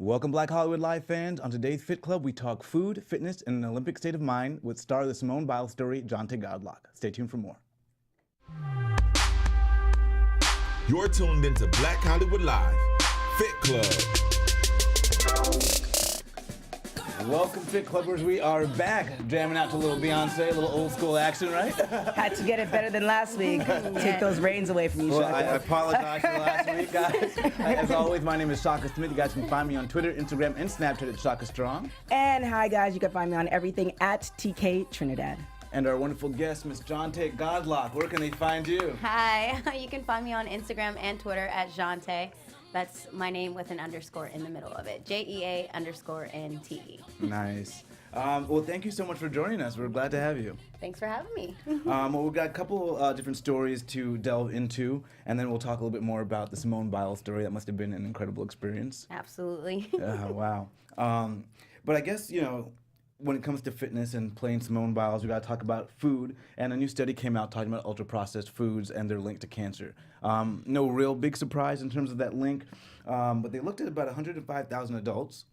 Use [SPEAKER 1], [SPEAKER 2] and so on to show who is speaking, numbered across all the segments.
[SPEAKER 1] Welcome, Black Hollywood Live fans. On today's Fit Club, we talk food, fitness, and an Olympic state of mind with star of the Simone Biles story, Jeante Godlock. Stay tuned for more.
[SPEAKER 2] You're tuned into Black Hollywood Live, Fit Club.
[SPEAKER 1] Welcome, Fit Clubbers. We are back, jamming out to a little Beyonce, a little old school action, right?
[SPEAKER 3] Had to get it better than last week. Take those reins away from you,
[SPEAKER 1] Well,
[SPEAKER 3] Shaka.
[SPEAKER 1] I apologize for last week, guys. As always, my name is Shaka Smith. You guys can find me on Twitter, Instagram, and Snapchat at Shaka Strong.
[SPEAKER 3] And hi, guys. You can find me on everything at TK Trinidad.
[SPEAKER 1] And our wonderful guest, Miss Jeante Godlock. Where can they find you?
[SPEAKER 4] Hi, you can find me on Instagram and Twitter at Jeante. That's my name with an underscore in the middle of it. JEA_NTE.
[SPEAKER 1] Nice. Well, thank you so much for joining us. We're glad to have you.
[SPEAKER 4] Thanks for having me.
[SPEAKER 1] Well, we've got a couple different stories to delve into, and then we'll talk a little bit more about the Simone Biles story. That must have been an incredible experience.
[SPEAKER 4] Absolutely.
[SPEAKER 1] Wow. But I guess, when it comes to fitness and playing Simone Biles, we got to talk about food. And a new study came out talking about ultra-processed foods and their link to cancer. No real big surprise in terms of that link, but they looked at about 105,000 adults.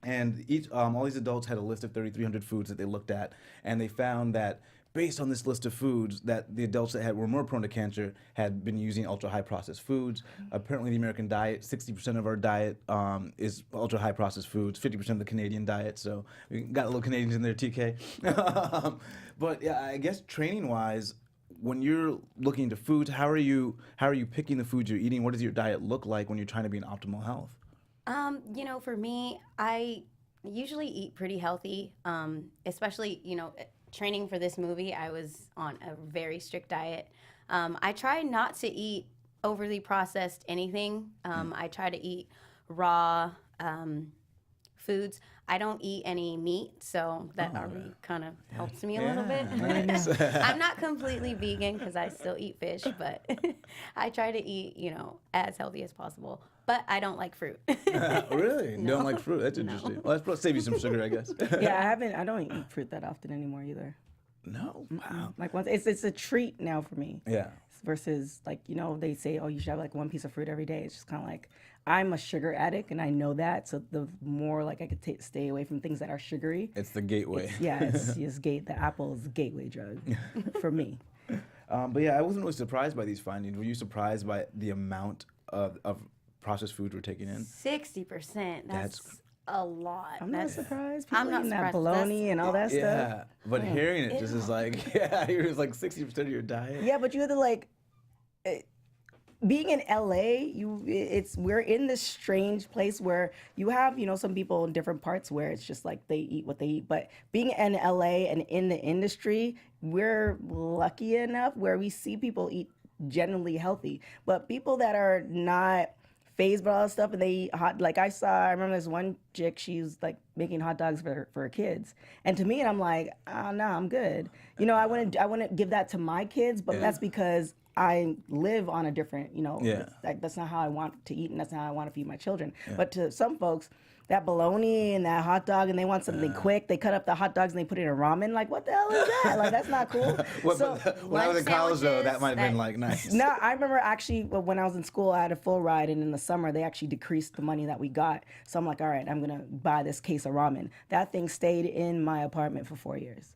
[SPEAKER 1] And all these adults had a list of 3,300 foods that they looked at, and they found that based on this list of foods, that the adults that were more prone to cancer had been using ultra-high processed foods. Apparently, the American diet, 60% of our diet is ultra-high processed foods, 50% of the Canadian diet. So we got a little Canadians in there, TK. But yeah, I guess training-wise, when you're looking into foods, how are you picking the foods you're eating? What does your diet look like when you're trying to be in optimal health?
[SPEAKER 4] For me, I usually eat pretty healthy, especially, training for this movie, I was on a very strict diet. I try not to eat overly processed anything. I try to eat raw foods. I don't eat any meat, so that already kind of helps me a little bit. I'm not completely vegan because I still eat fish, but I try to eat, as healthy as possible. But I don't like fruit.
[SPEAKER 1] Really?
[SPEAKER 4] No.
[SPEAKER 1] Don't like fruit? That's interesting.
[SPEAKER 4] No.
[SPEAKER 1] Well, that's probably save you some sugar, I guess.
[SPEAKER 3] Yeah, I don't eat fruit that often anymore either.
[SPEAKER 1] No? Wow.
[SPEAKER 3] Like once, it's a treat now for me.
[SPEAKER 1] Yeah.
[SPEAKER 3] Versus they say, oh, you should have like one piece of fruit every day. It's just kind of like, I'm a sugar addict and I know that. So the more like I could stay away from things that are sugary.
[SPEAKER 1] It's the gateway.
[SPEAKER 3] The apple is the gateway drug for me.
[SPEAKER 1] But yeah, I wasn't really surprised by these findings. Were you surprised by the amount of processed foods we're taking in?
[SPEAKER 4] 60%. That's a lot.
[SPEAKER 3] I'm not surprised. People
[SPEAKER 4] I'm not
[SPEAKER 3] eating that
[SPEAKER 4] surprised.
[SPEAKER 3] bologna and all that stuff.
[SPEAKER 1] Yeah, but hearing it just is like, you're just like 60% of your diet.
[SPEAKER 3] Yeah, but you have to being in LA, we're in this strange place where you have, some people in different parts where it's just like they eat what they eat. But being in LA and in the industry, we're lucky enough where we see people eat generally healthy. But people that are not phased by all that stuff and they eat I remember this one chick, she was like making hot dogs for her kids. And to me, I'm like, oh, no, I'm good. I wouldn't give that to my kids, but that's because I live on a different, that's not how I want to eat and that's not how I want to feed my children. Yeah. But to some folks, that bologna and that hot dog and they want something quick, they cut up the hot dogs and they put it in ramen. Like, what the hell is that? Like, that's not cool.
[SPEAKER 1] When I was in college, though, that might have been like nice.
[SPEAKER 3] No, I remember actually when I was in school, I had a full ride, and in the summer, they actually decreased the money that we got. So I'm like, all right, I'm going to buy this case of ramen. That thing stayed in my apartment for 4 years.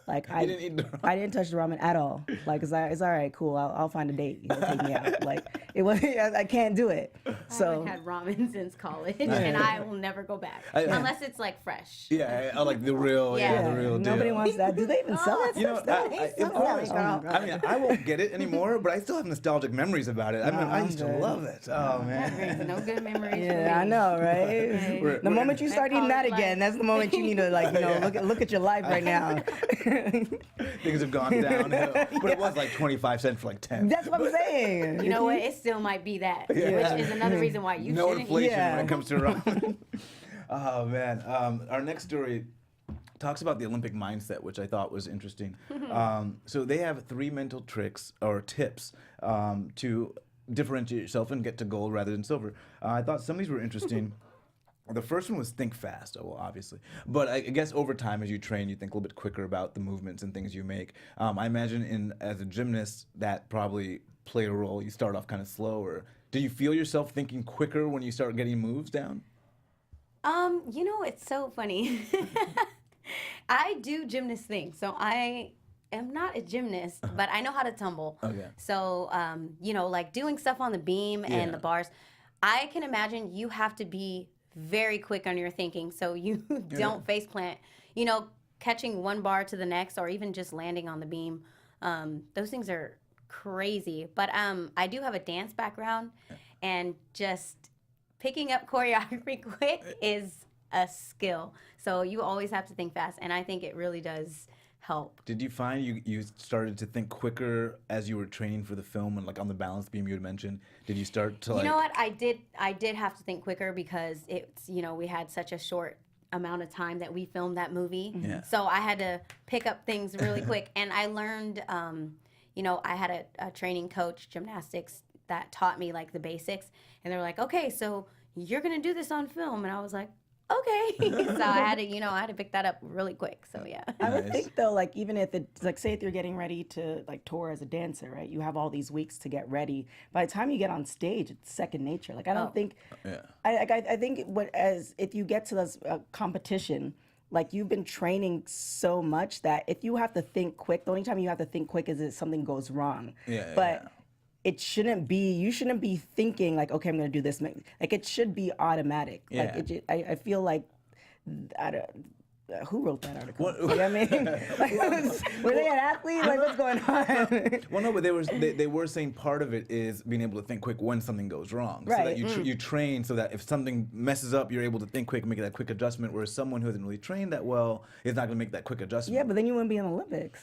[SPEAKER 3] Like I didn't touch the ramen at all. Like it's all right, cool. I'll find a date. Take me out. Like it was. I can't do it.
[SPEAKER 4] I haven't had ramen since college, and I will never go back unless it's like fresh.
[SPEAKER 1] Yeah, like the real. The real deal.
[SPEAKER 3] Nobody wants that. Do they even sell that stuff?
[SPEAKER 1] I mean, I won't get it anymore, but I still have nostalgic memories about it. I used to love it. Oh man.
[SPEAKER 4] No good memories.
[SPEAKER 3] Yeah, I know, right? The moment you start eating that again, that's the moment you need to look at your life right now.
[SPEAKER 1] Things have gone downhill. But it was like 25 cents for like 10.
[SPEAKER 3] That's what I'm saying.
[SPEAKER 4] You know what? It still might be that, which is another reason why you
[SPEAKER 1] no
[SPEAKER 4] shouldn't
[SPEAKER 1] inflation
[SPEAKER 4] eat.
[SPEAKER 1] when it comes to ramen. Oh, man. Our next story talks about the Olympic mindset, which I thought was interesting. So they have 3 mental tricks or tips to differentiate yourself and get to gold rather than silver. I thought some of these were interesting. The first one was think fast, well, obviously. But I guess over time, as you train, you think a little bit quicker about the movements and things you make. I imagine as a gymnast, that probably played a role. You start off kind of slower. Do you feel yourself thinking quicker when you start getting moves down?
[SPEAKER 4] It's so funny. I do gymnast things, so I am not a gymnast, but I know how to tumble.
[SPEAKER 1] Okay.
[SPEAKER 4] So, like doing stuff on the beam and the bars, I can imagine you have to be very quick on your thinking so you don't face plant. Catching one bar to the next or even just landing on the beam. Those things are crazy. But I do have a dance background, and just picking up choreography quick is a skill. So you always have to think fast, and I think it really does help.
[SPEAKER 1] Did you find you started to think quicker as you were training for the film, and like on the balance beam you had mentioned? Did you start to like?
[SPEAKER 4] You know what? I did have to think quicker because it's we had such a short amount of time that we filmed that movie.
[SPEAKER 1] Yeah.
[SPEAKER 4] So I had to pick up things really quick, and I learned. I had a training coach, gymnastics, that taught me like the basics, and they were like, okay, so you're gonna do this on film, and I was like, okay. So I had to pick that up really quick. So yeah.
[SPEAKER 3] I would think though, like even if it's like, say if you're getting ready to like tour as a dancer, right? You have all these weeks to get ready. By the time you get on stage, it's second nature. Like I don't think.
[SPEAKER 1] Yeah.
[SPEAKER 3] I think if you get to this competition, like you've been training so much that if you have to think quick, the only time you have to think quick is if something goes wrong.
[SPEAKER 1] Yeah.
[SPEAKER 3] But it shouldn't be. You shouldn't be thinking like, okay, I'm gonna do this. Like it should be automatic.
[SPEAKER 1] Yeah.
[SPEAKER 3] Like I feel like, who wrote that article? You know what I mean? Like, were they an athlete? Like what's going on?
[SPEAKER 1] Well, no, but they were saying part of it is being able to think quick when something goes wrong. So that
[SPEAKER 3] Right.
[SPEAKER 1] you train so that if something messes up, you're able to think quick, make that quick adjustment. Whereas someone who hasn't really trained that well is not going to make that quick adjustment.
[SPEAKER 3] Yeah, but then you wouldn't be in the Olympics.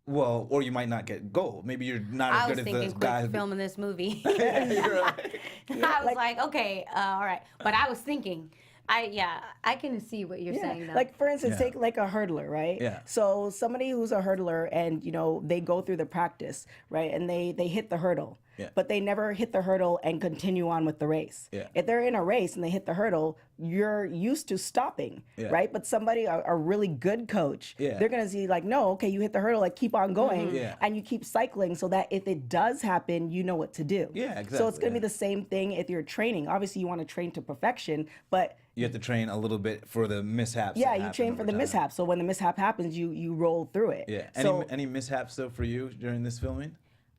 [SPEAKER 1] Well, or you might not get gold. Maybe you're not
[SPEAKER 4] I
[SPEAKER 1] as
[SPEAKER 4] was
[SPEAKER 1] good
[SPEAKER 4] thinking
[SPEAKER 1] as the
[SPEAKER 4] quick
[SPEAKER 1] guy.
[SPEAKER 4] filming this movie.
[SPEAKER 1] You're right.
[SPEAKER 4] I was like, okay, all right. But I was thinking, I can see what you're saying though.
[SPEAKER 3] Like for instance,
[SPEAKER 1] Yeah.
[SPEAKER 3] take like a hurdler, right?
[SPEAKER 1] Yeah.
[SPEAKER 3] So somebody who's a hurdler and they go through the practice, right? And they hit the hurdle.
[SPEAKER 1] Yeah.
[SPEAKER 3] But they never hit the hurdle and continue on with the race.
[SPEAKER 1] Yeah.
[SPEAKER 3] If they're in a race and they hit the hurdle, you're used to stopping,
[SPEAKER 1] Yeah.
[SPEAKER 3] right? But somebody, a really good coach,
[SPEAKER 1] Yeah.
[SPEAKER 3] they're gonna see like, no, okay, you hit the hurdle, like keep on going,
[SPEAKER 1] Yeah.
[SPEAKER 3] and you keep cycling so that if it does happen, you know what to do.
[SPEAKER 1] Yeah,
[SPEAKER 3] So it's
[SPEAKER 1] exactly,
[SPEAKER 3] gonna be
[SPEAKER 1] yeah.
[SPEAKER 3] the same thing if you're training. Obviously, you want to train to perfection, but
[SPEAKER 1] You have to train a little bit for the mishaps.
[SPEAKER 3] yeah,
[SPEAKER 1] that
[SPEAKER 3] you
[SPEAKER 1] happen
[SPEAKER 3] train for
[SPEAKER 1] over
[SPEAKER 3] the
[SPEAKER 1] time.
[SPEAKER 3] mishap. So when the mishap happens, you roll through it.
[SPEAKER 1] Yeah.
[SPEAKER 3] So
[SPEAKER 1] Any mishaps though for you during this filming?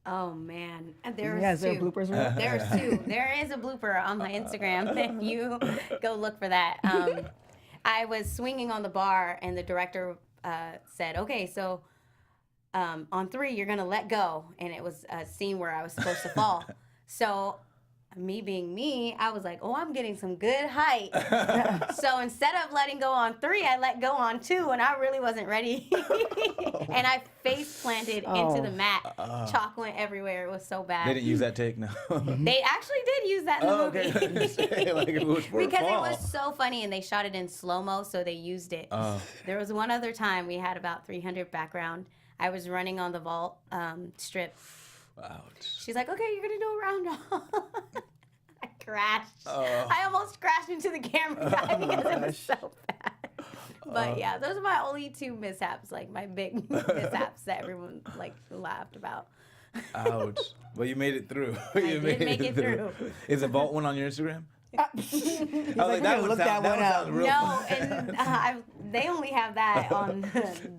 [SPEAKER 4] oh man, there's
[SPEAKER 3] yeah, is there
[SPEAKER 4] two.
[SPEAKER 3] bloopers reel?
[SPEAKER 4] There's two. There is a blooper on my Instagram. If you go look for that. I was swinging on the bar, and the director said, "Okay, so on 3, you're gonna let go," and it was a scene where I was supposed to fall. So, me being me, I was like, "Oh, I'm getting some good height." So instead of letting go on 3, I let go on 2, and I really wasn't ready. And I face planted into the mat. Chalk went everywhere. It was so bad.
[SPEAKER 1] They didn't use that take, no.
[SPEAKER 4] They actually did use that in the
[SPEAKER 1] Oh,
[SPEAKER 4] movie.
[SPEAKER 1] okay. Like it was for a
[SPEAKER 4] because
[SPEAKER 1] fall.
[SPEAKER 4] it was so funny, and they shot it in slow-mo, so they used it.
[SPEAKER 1] Oh.
[SPEAKER 4] There was one other time we had about 300 background. I was running on the vault strip.
[SPEAKER 1] Ouch.
[SPEAKER 4] She's like, okay, you're going to do a round off. I crashed.
[SPEAKER 1] Oh.
[SPEAKER 4] I almost crashed into the camera guy because it was so bad. But yeah, those are my only 2 mishaps, like my big mishaps that everyone like laughed about.
[SPEAKER 1] Ouch. Well, you made it through.
[SPEAKER 4] I
[SPEAKER 1] You
[SPEAKER 4] did make it through.
[SPEAKER 1] Is the vault one on your Instagram?
[SPEAKER 3] He's
[SPEAKER 1] I was
[SPEAKER 3] like,
[SPEAKER 1] that
[SPEAKER 3] "We're
[SPEAKER 1] one
[SPEAKER 3] gonna look that one up."
[SPEAKER 1] sounds real
[SPEAKER 4] No, and they only have that on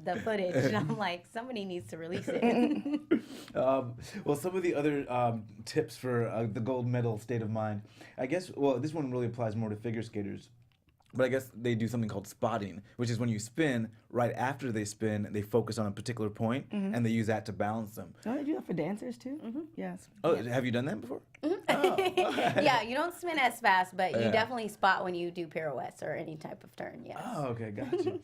[SPEAKER 4] the footage. I'm like, somebody needs to release it.
[SPEAKER 1] Well, some of the other tips for the gold medal state of mind, I guess, well, this one really applies more to figure skaters. But I guess they do something called spotting, which is when you spin, right after they spin, they focus on a particular point, and they use that to balance them.
[SPEAKER 3] Don't they do that for dancers too? Yes.
[SPEAKER 1] Oh, have you done that before?
[SPEAKER 4] Yeah, you don't spin as fast, but you
[SPEAKER 1] Yeah.
[SPEAKER 4] definitely spot when you do pirouettes or any type of turn. Yes.
[SPEAKER 1] Oh, okay, got you.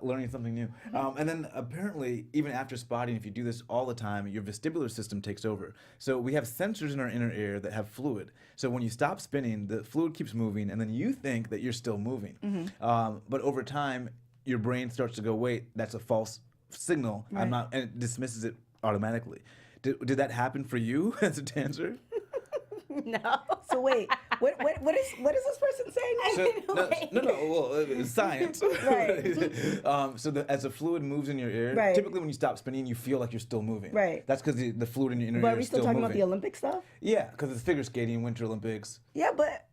[SPEAKER 1] Learning something new. And then apparently, even after spotting, if you do this all the time, your vestibular system takes over. So we have sensors in our inner ear that have fluid. So when you stop spinning, the fluid keeps moving, and then you think that you're still moving. But over time, your brain starts to go, wait, that's a false signal. I'm not, and it dismisses it automatically. Did that happen for you as a dancer?
[SPEAKER 4] No.
[SPEAKER 3] So wait, what is this person saying?
[SPEAKER 1] No. Well, it's science.
[SPEAKER 3] Right.
[SPEAKER 1] So as the fluid moves in your ear,
[SPEAKER 3] Right.
[SPEAKER 1] typically when you stop spinning, you feel like you're still moving.
[SPEAKER 3] Right.
[SPEAKER 1] That's because the fluid in your inner
[SPEAKER 3] But
[SPEAKER 1] ear
[SPEAKER 3] are we
[SPEAKER 1] is
[SPEAKER 3] still
[SPEAKER 1] still
[SPEAKER 3] talking
[SPEAKER 1] moving.
[SPEAKER 3] about the Olympic stuff?
[SPEAKER 1] Yeah, because it's figure skating, Winter Olympics.
[SPEAKER 3] Yeah, but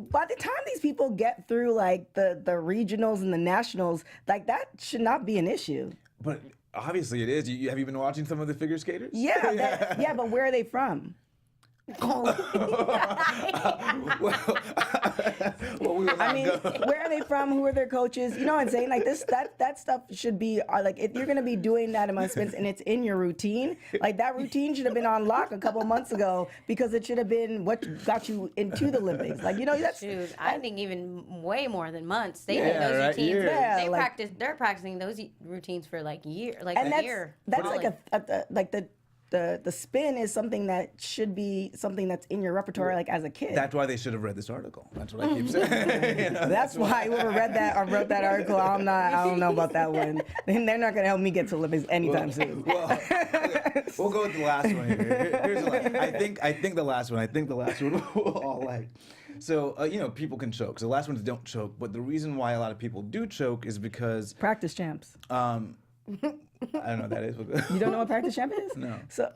[SPEAKER 3] by the time these people get through like the regionals and the nationals, like that should not be an issue.
[SPEAKER 1] But obviously it is. Have you been watching some of the figure skaters?
[SPEAKER 3] Yeah, but where are they from?
[SPEAKER 1] Well, we will
[SPEAKER 3] I
[SPEAKER 1] not
[SPEAKER 3] mean,
[SPEAKER 1] go.
[SPEAKER 3] where are they from? Who are their coaches? You know what I'm saying? Like that stuff should be like if you're gonna be doing that amount of spins and it's in your routine, like that routine should have been on lock a couple months ago because it should have been what got you into the Olympics. Like that's.
[SPEAKER 4] Dude, I think even way more than months. They
[SPEAKER 1] Yeah,
[SPEAKER 4] do those
[SPEAKER 1] right,
[SPEAKER 4] routines.
[SPEAKER 1] years.
[SPEAKER 3] Yeah,
[SPEAKER 4] they
[SPEAKER 3] like-
[SPEAKER 4] practice. They're practicing those routines for like year, like
[SPEAKER 3] And
[SPEAKER 4] a
[SPEAKER 3] that's
[SPEAKER 4] year.
[SPEAKER 3] like the spin is something that should be something that's in your repertoire like as a kid.
[SPEAKER 1] That's why they should have read this article. That's what I keep saying. You know,
[SPEAKER 3] That's why whoever read that or wrote that article, I don't know about that one. They're not gonna help me get to Olympics anytime soon.
[SPEAKER 1] Well, okay, we'll go with the last one here. Here's the last. I think the last one we'll all like. So people can choke. So the last ones don't choke, but the reason why a lot of people do choke is because
[SPEAKER 3] Practice champs.
[SPEAKER 1] I don't know what that is.
[SPEAKER 3] You don't know what practice champ is?
[SPEAKER 1] No.
[SPEAKER 3] So,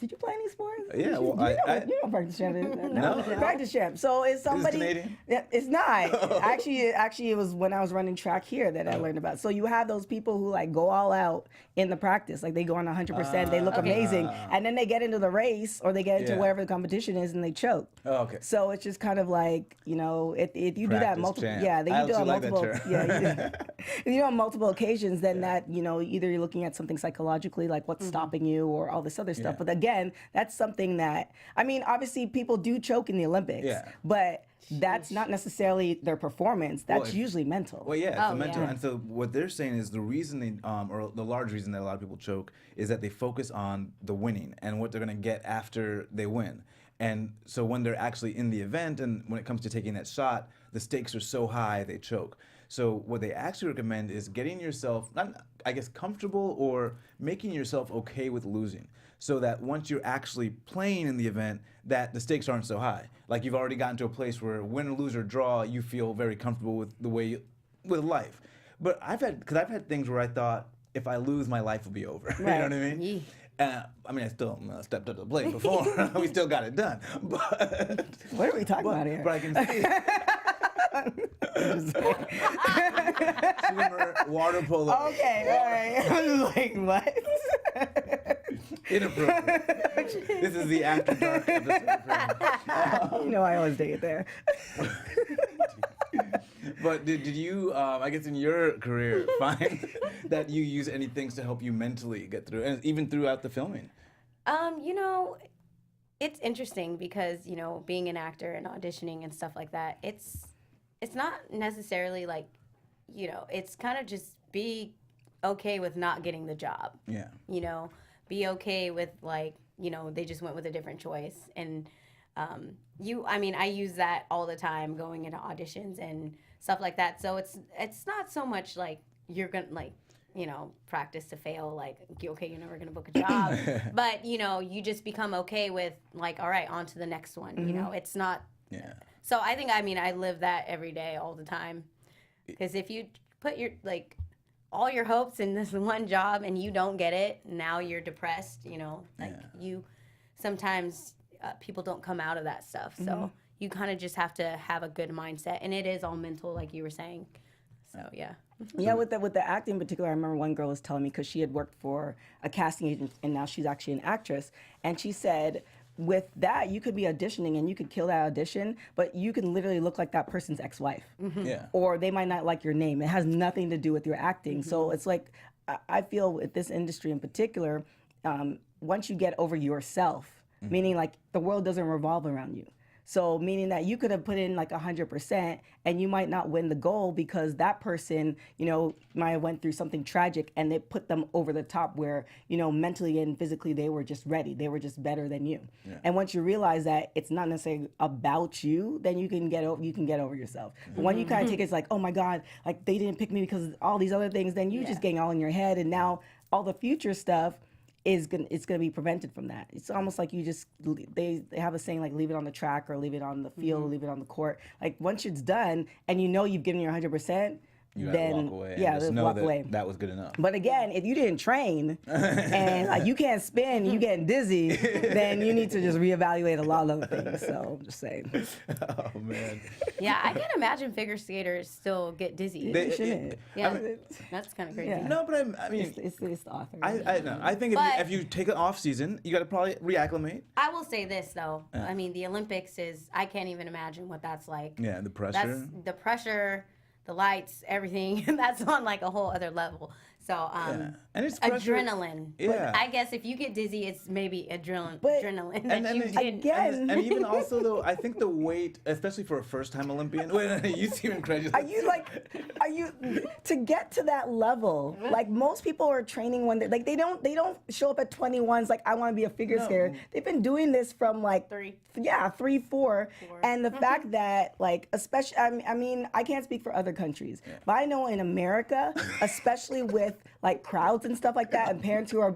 [SPEAKER 3] did you play any sports?
[SPEAKER 1] Yeah, well,
[SPEAKER 3] you know,
[SPEAKER 1] I-
[SPEAKER 3] you know what practice champ is?
[SPEAKER 1] No.
[SPEAKER 3] Practice champ. So it's somebody.
[SPEAKER 1] Canadian?
[SPEAKER 3] Yeah, it's not. Actually, it was when I was running track here that I learned about. So you have those people who like go all out in the practice, like they go on 100%. They look amazing, and then they get into the race or they get into
[SPEAKER 1] Yeah.
[SPEAKER 3] wherever the competition is and they choke.
[SPEAKER 1] Oh, okay.
[SPEAKER 3] So it's just kind of like if you do that
[SPEAKER 1] Practice
[SPEAKER 3] multiple,
[SPEAKER 1] champ.
[SPEAKER 3] yeah, then
[SPEAKER 1] I
[SPEAKER 3] you do it on
[SPEAKER 1] actually like that
[SPEAKER 3] multiple,
[SPEAKER 1] term.
[SPEAKER 3] yeah, if you do it on multiple occasions, then that either you're looking at something psychologically, like what's stopping you, or all this other stuff.
[SPEAKER 1] Yeah.
[SPEAKER 3] But again, that's something that obviously people do choke in the Olympics,
[SPEAKER 1] Yeah.
[SPEAKER 3] but that's not necessarily their performance. That's
[SPEAKER 1] if-
[SPEAKER 3] usually mental.
[SPEAKER 1] Well, yeah, it's the mental.
[SPEAKER 4] yeah.
[SPEAKER 1] And so what they're saying is the reason they, or the large reason that a lot of people choke is that they focus on the winning and what they're going to get after they win. And so when they're actually in the event and when it comes to taking that shot, the stakes are so high they choke. So what they actually recommend is getting yourself, not, I guess, comfortable or making yourself okay with losing. So that once you're actually playing in the event, that the stakes aren't so high. Like you've already gotten to a place where win, lose, or draw, you feel very comfortable with the way with life. But I've had things where I thought if I lose, my life will be over. You know what I mean? I still stepped up to the plate before. We still got it done. But
[SPEAKER 3] What are we talking about here?
[SPEAKER 1] But I can see swimmer, water polo.
[SPEAKER 3] Okay, all right. I'm just like, what?
[SPEAKER 1] Inappropriate. This is the after dark episode.
[SPEAKER 3] You know I always take it there.
[SPEAKER 1] But did you, I guess in your career, find that you use any things to help you mentally get through, and even throughout the filming?
[SPEAKER 4] It's interesting because, being an actor and auditioning and stuff like that, it's not necessarily like, it's kind of just be okay with not getting the job.
[SPEAKER 1] Yeah.
[SPEAKER 4] Be okay with like, they just went with a different choice. And I use that all the time going into auditions and stuff like that. So it's not so much like you're going to practice to fail, like, okay, you're never going to book a job. But, you just become okay with like, all right, on to the next one. It's not.
[SPEAKER 1] Yeah.
[SPEAKER 4] So I think, I live that every day, all the time. Because if you put your, all your hopes in this one job and you don't get it, now you're depressed, you sometimes people don't come out of that stuff. So you kind of just have to have a good mindset. And it is all mental, like you were saying. So, yeah.
[SPEAKER 3] Yeah, with the acting in particular, I remember one girl was telling me, because she had worked for a casting agent and now she's actually an actress, and she said, with that, you could be auditioning and you could kill that audition, but you can literally look like that person's ex-wife.
[SPEAKER 1] Yeah.
[SPEAKER 3] Or they might not like your name. It has nothing to do with your acting. So it's like, I feel with this industry in particular, once you get over yourself, meaning like the world doesn't revolve around you. So meaning that you could have put in like 100% and you might not win the goal because that person, might have went through something tragic and it put them over the top where, mentally and physically they were just ready. They were just better than you. Yeah. And once you realize that it's not necessarily about you, then you can get over yourself. But when you kind of take it, it's like, oh my God, like they didn't pick me because of all these other things, then you just getting all in your head, and now all the future stuff it's gonna be prevented from that. It's almost like they have a saying like leave it on the track or leave it on the field or leave it on the court. Like once it's done and you've given your 100%,
[SPEAKER 1] You gotta
[SPEAKER 3] then
[SPEAKER 1] walk away.
[SPEAKER 3] yeah,
[SPEAKER 1] and just
[SPEAKER 3] then
[SPEAKER 1] know
[SPEAKER 3] walk
[SPEAKER 1] that
[SPEAKER 3] away.
[SPEAKER 1] that was good enough.
[SPEAKER 3] But again, if you didn't train and like you can't spin, you getting dizzy, then you need to just reevaluate a lot of other things. So I'm just saying.
[SPEAKER 1] Oh man.
[SPEAKER 4] Yeah, I can imagine figure skaters still get dizzy.
[SPEAKER 3] They shouldn't.
[SPEAKER 4] Yeah, that's kind of crazy.
[SPEAKER 3] Yeah.
[SPEAKER 1] No, but I mean,
[SPEAKER 3] It's the author.
[SPEAKER 1] I know. I think
[SPEAKER 4] But-
[SPEAKER 1] if you take an off season, you got to probably reacclimate.
[SPEAKER 4] I will say this though. I mean, the Olympics I can't even imagine what that's like.
[SPEAKER 1] Yeah, the pressure.
[SPEAKER 4] That's the pressure, the lights, everything. That's on like a whole other level. So,
[SPEAKER 1] and it's pressure.
[SPEAKER 4] adrenaline.
[SPEAKER 1] Yeah.
[SPEAKER 4] I guess if you get dizzy, it's maybe adrenaline
[SPEAKER 1] And
[SPEAKER 4] that you didn't.
[SPEAKER 3] again-
[SPEAKER 1] And even also though, I think the weight, especially for a first-time Olympian, you seem incredulous.
[SPEAKER 3] Are you to get to that level? Like most people are training when they don't show up at 21s like I want to be a figure skater. They've been doing this from like 3, 4. And the fact that like especially I mean I can't speak for other countries, but I know in America, especially with like crowds and stuff like that, and parents who are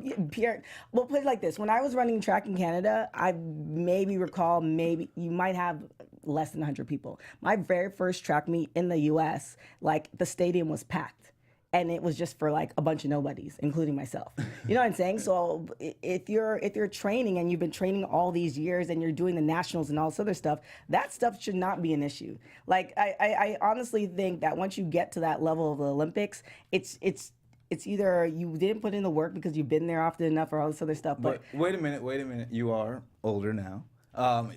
[SPEAKER 3] well, put it like this: when I was running track in Canada, I recall you might have less than 100 people. My very first track meet in the U.S., like the stadium was packed, and it was just for like a bunch of nobodies, including myself. You know what I'm saying? So if you're training and you've been training all these years and you're doing the nationals and all this other stuff, that stuff should not be an issue. Like I honestly think that once you get to that level of the Olympics, it's either you didn't put in the work because you've been there often enough or all this other stuff. But
[SPEAKER 1] wait a minute. You are older now.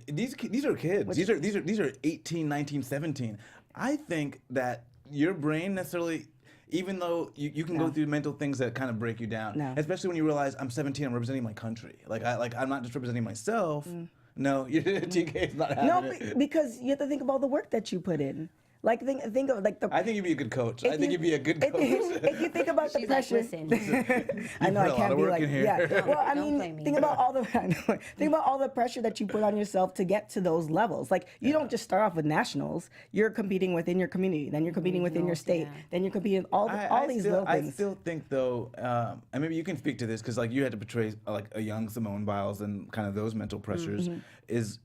[SPEAKER 1] These are kids. These are 18, 19, 17. I think that your brain necessarily, even though you can go through mental things that kind of break you down, especially when you realize I'm 17, I'm representing my country. I'm not just representing myself. No, TK is not having it.
[SPEAKER 3] No, because you have to think about the work that you put in. Like think of like the.
[SPEAKER 1] I think you'd be a good coach. I think you'd be a good coach.
[SPEAKER 3] If you think about the
[SPEAKER 4] She's
[SPEAKER 3] pressure,
[SPEAKER 4] like, listen.
[SPEAKER 3] I know I
[SPEAKER 1] put a lot
[SPEAKER 3] can't
[SPEAKER 1] of
[SPEAKER 3] be
[SPEAKER 1] work
[SPEAKER 3] like
[SPEAKER 1] in here.
[SPEAKER 3] yeah. Well, I
[SPEAKER 4] Don't play
[SPEAKER 3] mean,
[SPEAKER 4] me.
[SPEAKER 3] think about all the pressure that you put on yourself to get to those levels. Like you don't just start off with nationals. You're competing within your community, then you're competing within your state, then you're competing all these little things.
[SPEAKER 1] I still think though, and maybe you can speak to this because like you had to portray like a young Simone Biles and kind of those mental pressures. Is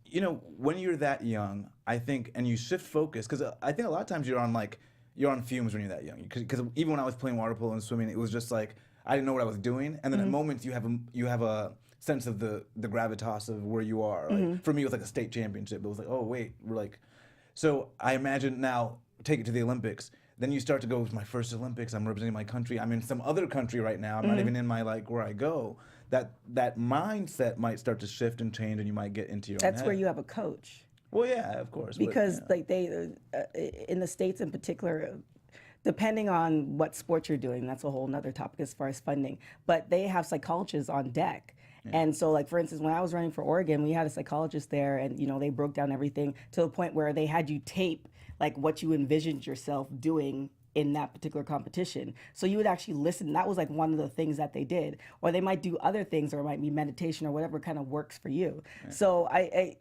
[SPEAKER 1] when you're that young, I think, and you shift focus because I think a lot of times you're on fumes when you're that young. Because even when I was playing water polo and swimming, it was just like I didn't know what I was doing, and then at moments you have a sense of the gravitas of where you are. Like, for me, it was like a state championship. It was like, oh wait, we're like. So I imagine now take it to the Olympics. Then you start to go, my first Olympics. I'm representing my country. I'm in some other country right now. I'm not even in my like where I go. That mindset might start to shift and change, and you might get into your.
[SPEAKER 3] That's
[SPEAKER 1] own
[SPEAKER 3] where
[SPEAKER 1] head.
[SPEAKER 3] you have a coach.
[SPEAKER 1] Well, yeah, of course.
[SPEAKER 3] Because
[SPEAKER 1] but,
[SPEAKER 3] like they in the States in particular, depending on what sport you're doing, that's a whole nother topic as far as funding, but they have psychologists on deck. And so like for instance, when I was running for Oregon, we had a psychologist there, and they broke down everything to the point where they had you tape like what you envisioned yourself doing in that particular competition. So you would actually listen. That was like one of the things that they did. Or they might do other things, or it might be meditation or whatever kind of works for you. So I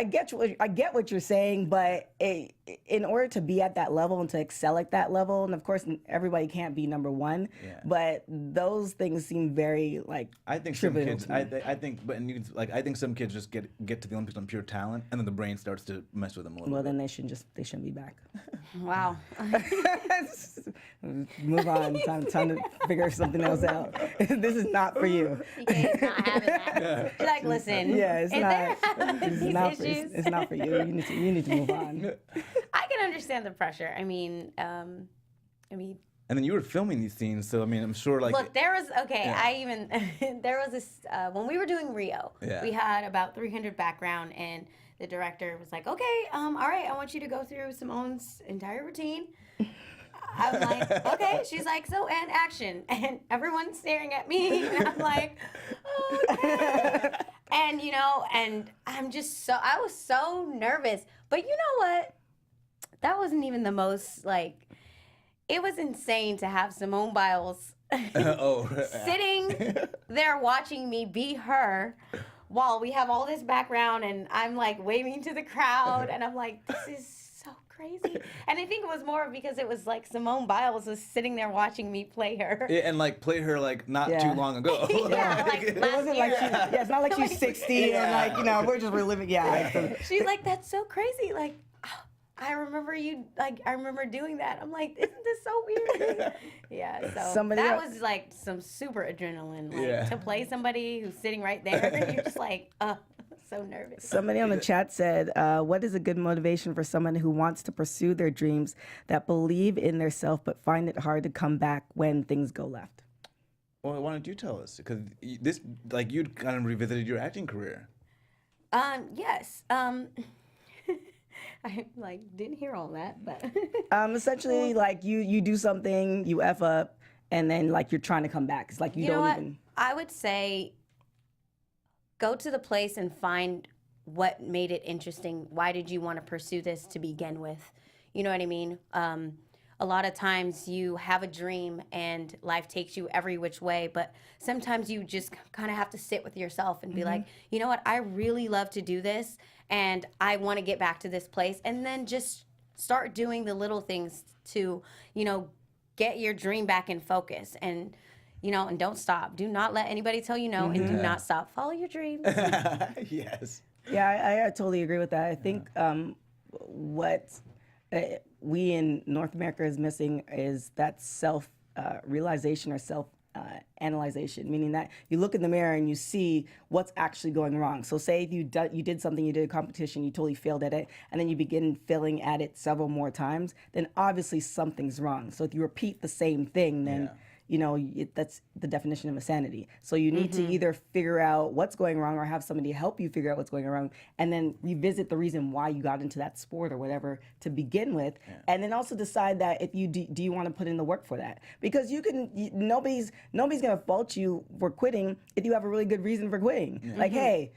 [SPEAKER 3] get what you're saying, but in order to be at that level and to excel at that level, and of course everybody can't be number one, but those things seem very like
[SPEAKER 1] I think
[SPEAKER 3] trivial
[SPEAKER 1] some kids.
[SPEAKER 3] to me.
[SPEAKER 1] I think, but I think some kids just get to the Olympics on pure talent, and then the brain starts to mess with them a little.
[SPEAKER 3] Well,
[SPEAKER 1] bit.
[SPEAKER 3] then they shouldn't be back.
[SPEAKER 4] Wow.
[SPEAKER 3] Move on. Time to figure something else out. This is not for you.
[SPEAKER 4] TK is not having that. She's like, listen.
[SPEAKER 3] Yeah, it's
[SPEAKER 4] if
[SPEAKER 3] not.
[SPEAKER 4] they're having
[SPEAKER 3] It's
[SPEAKER 4] these
[SPEAKER 3] not.
[SPEAKER 4] issues,
[SPEAKER 3] It's not for you. You need to move on.
[SPEAKER 4] I can understand the pressure. I mean.
[SPEAKER 1] And then you were filming these scenes, so I mean, I'm sure like.
[SPEAKER 4] Look, there was there was this when we were doing Rio.
[SPEAKER 1] Yeah.
[SPEAKER 4] We had about 300 background, and the director was like, "Okay, all right, I want you to go through Simone's entire routine." I'm like, "Okay." She's like, "So and action," and everyone's staring at me, and I'm like, "Okay." And and I was so nervous, but you know what? That wasn't even the most like. It was insane to have Simone Biles sitting there watching me be her while we have all this background, and I'm like waving to the crowd, and I'm like, this is so crazy. And I think it was more because it was like Simone Biles was sitting there watching me play her.
[SPEAKER 1] Yeah, and like play her like not too long ago.
[SPEAKER 4] Yeah, like
[SPEAKER 3] It
[SPEAKER 4] last
[SPEAKER 3] wasn't
[SPEAKER 4] year.
[SPEAKER 3] like it's not like she's 60 and like we're just reliving. Yeah.
[SPEAKER 4] She's like, that's so crazy. Like, I remember doing that. I'm like, isn't this so weird? Yeah, so that was like some super adrenaline. Like to play somebody who's sitting right there, you're just like, so nervous.
[SPEAKER 3] Somebody on the chat said, what is a good motivation for someone who wants to pursue their dreams, that believe in their self but find it hard to come back when things go left?
[SPEAKER 1] Well, why don't you tell us? Because this, like, you'd kind of revisited your acting career.
[SPEAKER 4] Yes. I like didn't hear all that, but
[SPEAKER 3] Essentially, like you do something, you F up, and then like you're trying to come back. It's like you
[SPEAKER 4] know
[SPEAKER 3] don't
[SPEAKER 4] what?
[SPEAKER 3] even.
[SPEAKER 4] I would say go to the place and find what made it interesting. Why did you want to pursue this to begin with? You know what I mean? A lot of times you have a dream and life takes you every which way, but sometimes you just kind of have to sit with yourself and be like, you know what? I really love to do this and I want to get back to this place, and then just start doing the little things to, get your dream back in focus, and and don't stop. Do not let anybody tell you no, and do not stop. Follow your dreams.
[SPEAKER 1] Yes.
[SPEAKER 3] Yeah, I totally agree with that. I think what we in North America is missing is that self realization or self analyzation, meaning that you look in the mirror and you see what's actually going wrong. So say you did something, you did a competition, you totally failed at it, and then you begin failing at it several more times, then obviously something's wrong. So if you repeat the same thing, then that's the definition of insanity. So you need to either figure out what's going wrong or have somebody help you figure out what's going wrong, and then revisit the reason why you got into that sport or whatever to begin with, and then also decide that if you do you want to put in the work for that, because nobody's gonna fault you for quitting if you have a really good reason for quitting. Like, hey,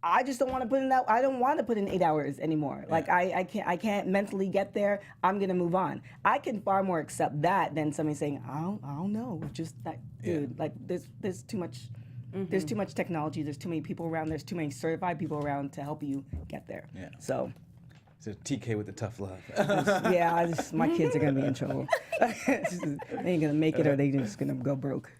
[SPEAKER 3] I just don't want to put in that. I don't want to put in 8 hours anymore. Like I can't mentally get there. I'm gonna move on. I can far more accept that than somebody saying, I don't know. Just that, dude. Like there's too much. There's too much technology. There's too many people around. There's too many certified people around to help you get there. Yeah. So
[SPEAKER 1] TK with the tough love.
[SPEAKER 3] My kids are gonna be in trouble. They ain't gonna make it, or they just gonna go broke.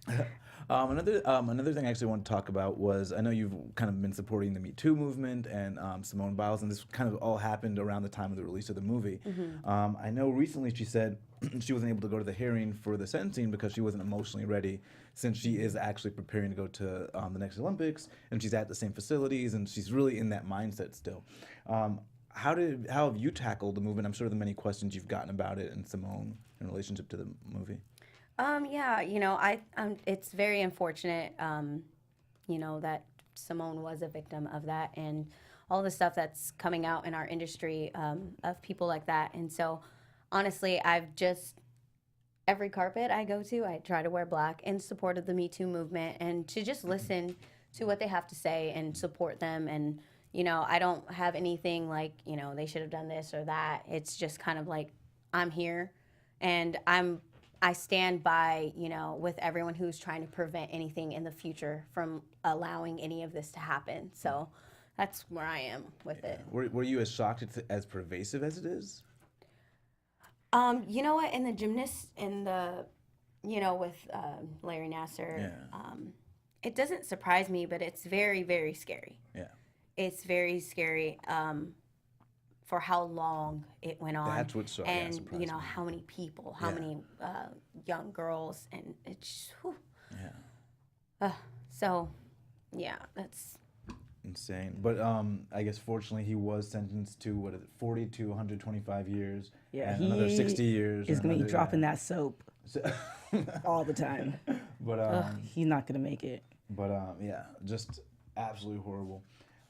[SPEAKER 1] Another thing I actually want to talk about was, I know you've kind of been supporting the Me Too movement and Simone Biles, and this kind of all happened around the time of the release of the movie. I know recently she said she wasn't able to go to the hearing for the sentencing because she wasn't emotionally ready, since she is actually preparing to go to the next Olympics, and she's at the same facilities, and she's really in that mindset still. How have you tackled the movement? I'm sure the many questions you've gotten about it and Simone in relationship to the movie. It's very unfortunate, that Simone was a victim of that, and all the stuff that's coming out in our industry of people like that. And so, honestly, every carpet I go to, I try to wear black in support of the Me Too movement, and to just listen to what they have to say and support them. And, I don't have anything like, they should have done this or that. It's just kind of like, I'm here, and I stand by, with everyone who's trying to prevent anything in the future from allowing any of this to happen. So that's where I am with it. Were you as shocked it's as pervasive as it is?
[SPEAKER 4] You know what? In the gymnasts, with Larry Nassar, it doesn't surprise me, but it's very, very scary. Yeah. It's very scary. For how long it went on. That's what surprised me. How many people, how many young girls, and it's that's
[SPEAKER 1] insane. But I guess fortunately he was sentenced to 40 to 125 years. Yeah, and another 60 years.
[SPEAKER 3] He's gonna be dropping that soap all the time. But he's not gonna make it.
[SPEAKER 1] But just absolutely horrible.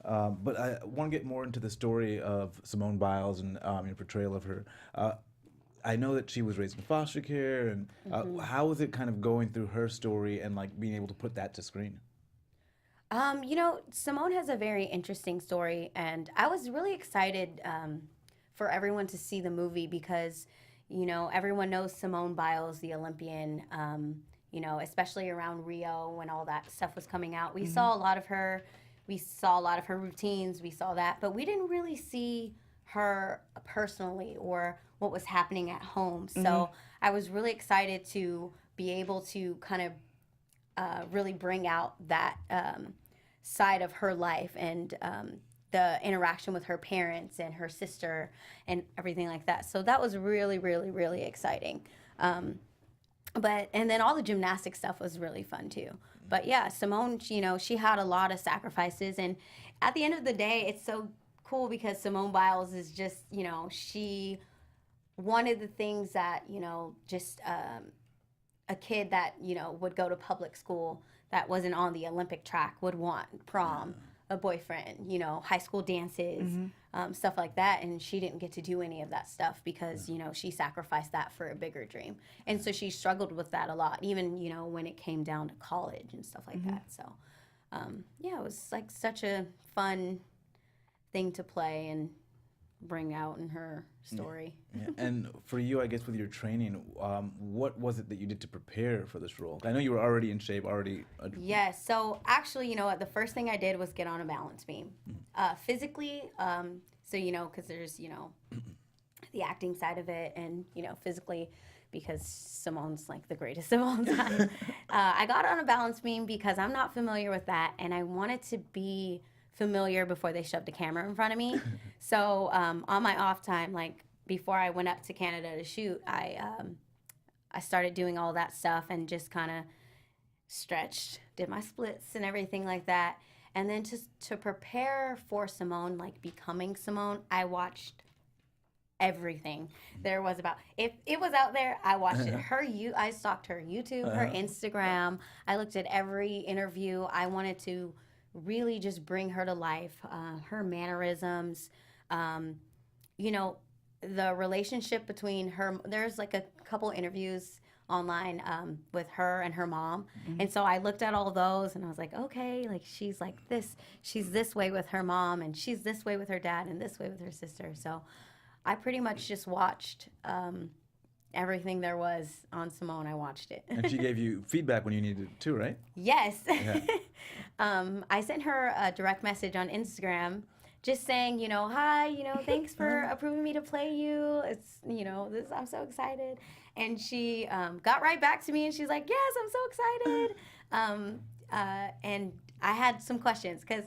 [SPEAKER 1] But I want to get more into the story of Simone Biles and your portrayal of her. I know that she was raised in foster care, and how was it kind of going through her story and like being able to put that to screen?
[SPEAKER 4] Simone has a very interesting story, and I was really excited for everyone to see the movie because, everyone knows Simone Biles, the Olympian, especially around Rio when all that stuff was coming out. We saw a lot of her. We saw a lot of her routines, we saw that, but we didn't really see her personally or what was happening at home. So I was really excited to be able to kind of really bring out that side of her life and the interaction with her parents and her sister and everything like that. So that was really, really, really exciting. And then all the gymnastic stuff was really fun too. But yeah, Simone, she had a lot of sacrifices. And at the end of the day, it's so cool because Simone Biles is just, she wanted the things that, just a kid that, would go to public school that wasn't on the Olympic track would want prom, a boyfriend, high school dances, stuff like that. And she didn't get to do any of that stuff because, she sacrificed that for a bigger dream. And so she struggled with that a lot, even, when it came down to college and stuff like that. So, it was like such a fun thing to play and bring out in her story.
[SPEAKER 1] Yeah. And for you, I guess with your training, what was it that you did to prepare for this role? I know you were already in shape,
[SPEAKER 4] Yes. So actually, the first thing I did was get on a balance beam. Physically, because there's, the acting side of it and, physically, because Simone's like the greatest of all time. I got on a balance beam because I'm not familiar with that, and I wanted to be familiar before they shoved a camera in front of me. So on my off time, like before I went up to Canada to shoot, I started doing all that stuff and just kind of stretched, did my splits and everything like that. And then to prepare for Simone, like becoming Simone, I watched everything there was about. If it was out there, I watched it. I stalked her YouTube, her Instagram. I looked at every interview. I wanted to really just bring her to life, her mannerisms, the relationship between her. There's like a couple interviews online with her and her mom, and so I looked at all those and I was like, okay, like she's like this, she's this way with her mom, and she's this way with her dad, and this way with her sister. So I pretty much just watched everything there was on Simone. I watched it.
[SPEAKER 1] And she gave you feedback when you needed it too, right?
[SPEAKER 4] Yes.
[SPEAKER 1] Yeah.
[SPEAKER 4] I sent her a direct message on Instagram just saying, hi, thanks for approving me to play you. It's, I'm so excited. And she got right back to me and she's like, yes, I'm so excited. And I had some questions because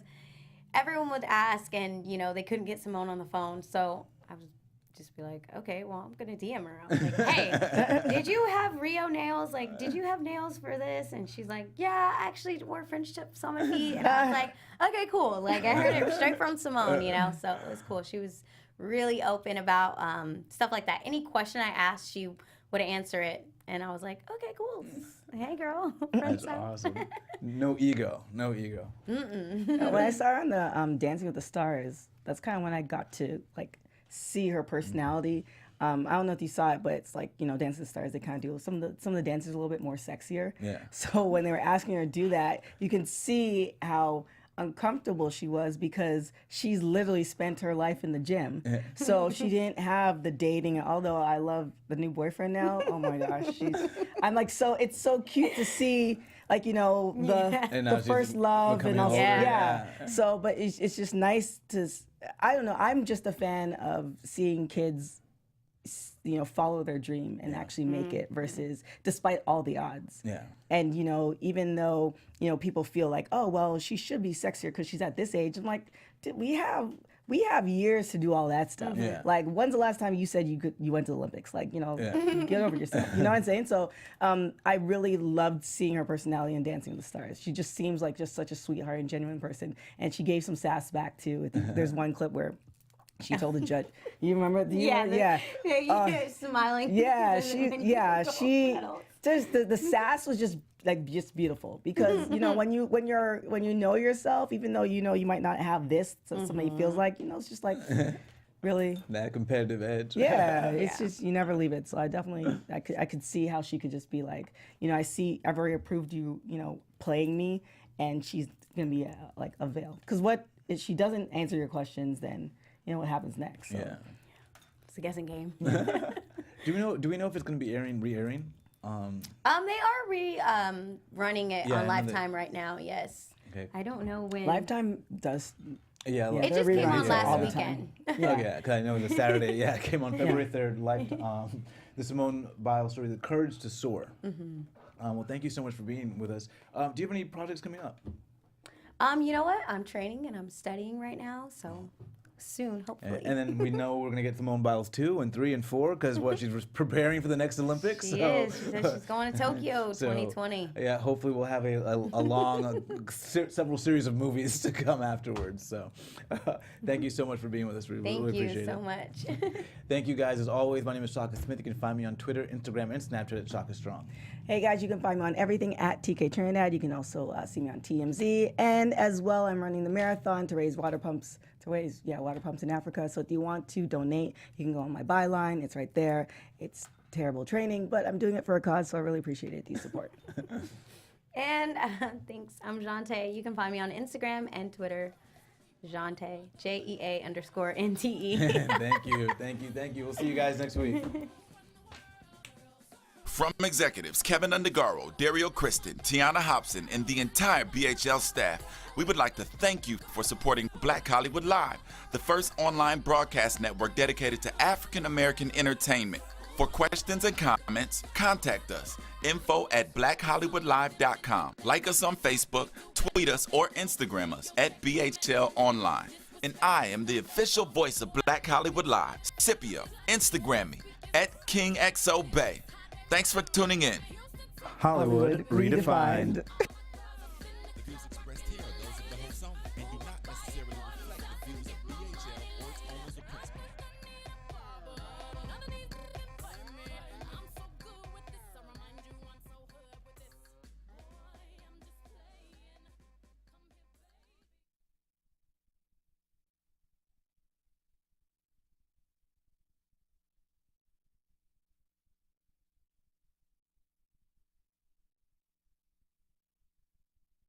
[SPEAKER 4] everyone would ask and, they couldn't get Simone on the phone. So I was just be like, okay, well, I'm going to DM her. I was like, hey, did you have Rio nails? Like, did you have nails for this? And she's like, yeah, I actually wore French tips on my feet. And I was like, okay, cool. Like, I heard it straight from Simone, so it was cool. She was really open about stuff like that. Any question I asked, she would answer it. And I was like, okay, cool. Hey, girl.
[SPEAKER 1] That's awesome. No ego.
[SPEAKER 3] When I saw her on the Dancing with the Stars, that's kind of when I got to, like, see her personality. I don't know if you saw it, but it's like, Dancing with the Stars, they kind of do some of the dances a little bit more sexier.
[SPEAKER 1] Yeah.
[SPEAKER 3] So when they were asking her to do that, you can see how uncomfortable she was because she's literally spent her life in the gym. So she didn't have the dating. Although I love the new boyfriend now. Oh my gosh, I'm like, so it's so cute to see, like, the first love and also So, but it's just nice to. I don't know. I'm just a fan of seeing kids, follow their dream and actually make it versus despite all the odds.
[SPEAKER 1] Yeah.
[SPEAKER 3] And, even though, people feel like, oh, well, she should be sexier because she's at this age. I'm like, we have years to do all that stuff.
[SPEAKER 1] Yeah.
[SPEAKER 3] Like, when's the last time you said you went to the Olympics? Like, get over yourself. You know what I'm saying? So I really loved seeing her personality in Dancing with the Stars. She just seems like just such a sweetheart and genuine person. And she gave some sass back, too. I think there's one clip where she told the judge, you remember?
[SPEAKER 4] Smiling.
[SPEAKER 3] Yeah, she just the sass was just beautiful because when you know yourself, even though you might not have this, so somebody feels like it's just like really
[SPEAKER 1] that competitive edge.
[SPEAKER 3] Yeah, it's just you never leave it. So I could see how she could just be like, I've already approved you, playing me, and she's gonna be like a veil because what if she doesn't answer your questions, then what happens next. So.
[SPEAKER 1] Yeah.
[SPEAKER 4] It's a guessing game.
[SPEAKER 1] Do we know if it's going to be re-airing?
[SPEAKER 4] They are running it on Lifetime right now. Yes.
[SPEAKER 1] Okay.
[SPEAKER 4] I don't know when.
[SPEAKER 3] Lifetime does.
[SPEAKER 1] Yeah.
[SPEAKER 4] It just came on last weekend.
[SPEAKER 1] Yeah, because I know the Saturday. Yeah, it came on February 3rd. The Simone Biles story, The Courage to Soar. Well, thank you so much for being with us. Do you have any projects coming up?
[SPEAKER 4] You know what? I'm training and I'm studying right now, so soon, hopefully.
[SPEAKER 1] And then we know we're gonna get Simone Biles 2 and 3 and 4 because she's preparing for the next Olympics.
[SPEAKER 4] She is. She said she's going to Tokyo 2020.
[SPEAKER 1] Yeah, hopefully we'll have a long several series of movies to come afterwards. So thank you so much for being with us. We really appreciate it.
[SPEAKER 4] Thank you so much.
[SPEAKER 1] Thank you guys. As always, my name is Shaka Smith. You can find me on Twitter, Instagram, and Snapchat at Shaka Strong.
[SPEAKER 3] Hey guys, you can find me on everything at TK Trinidad. You can also see me on TMZ, and as well, I'm running the marathon to raise water pumps in Africa. So if you want to donate, you can go on my byline. It's right there. It's terrible training, but I'm doing it for a cause, so I really appreciate it, the support.
[SPEAKER 4] And thanks. I'm Jeante. You can find me on Instagram and Twitter. Jeante, JEA_NTE.
[SPEAKER 1] Thank you. We'll see you guys next week.
[SPEAKER 2] From executives Keven Undergaro, Dario Kristen, Tiana Hobson, and the entire BHL staff, we would like to thank you for supporting Black Hollywood Live, the first online broadcast network dedicated to African American entertainment. For questions and comments, contact us, info@blackhollywoodlive.com. Like us on Facebook, tweet us, or Instagram us at BHL Online. And I am the official voice of Black Hollywood Live, Scipio. Instagram me at KingXOBay. Thanks for tuning in.
[SPEAKER 1] Hollywood redefined.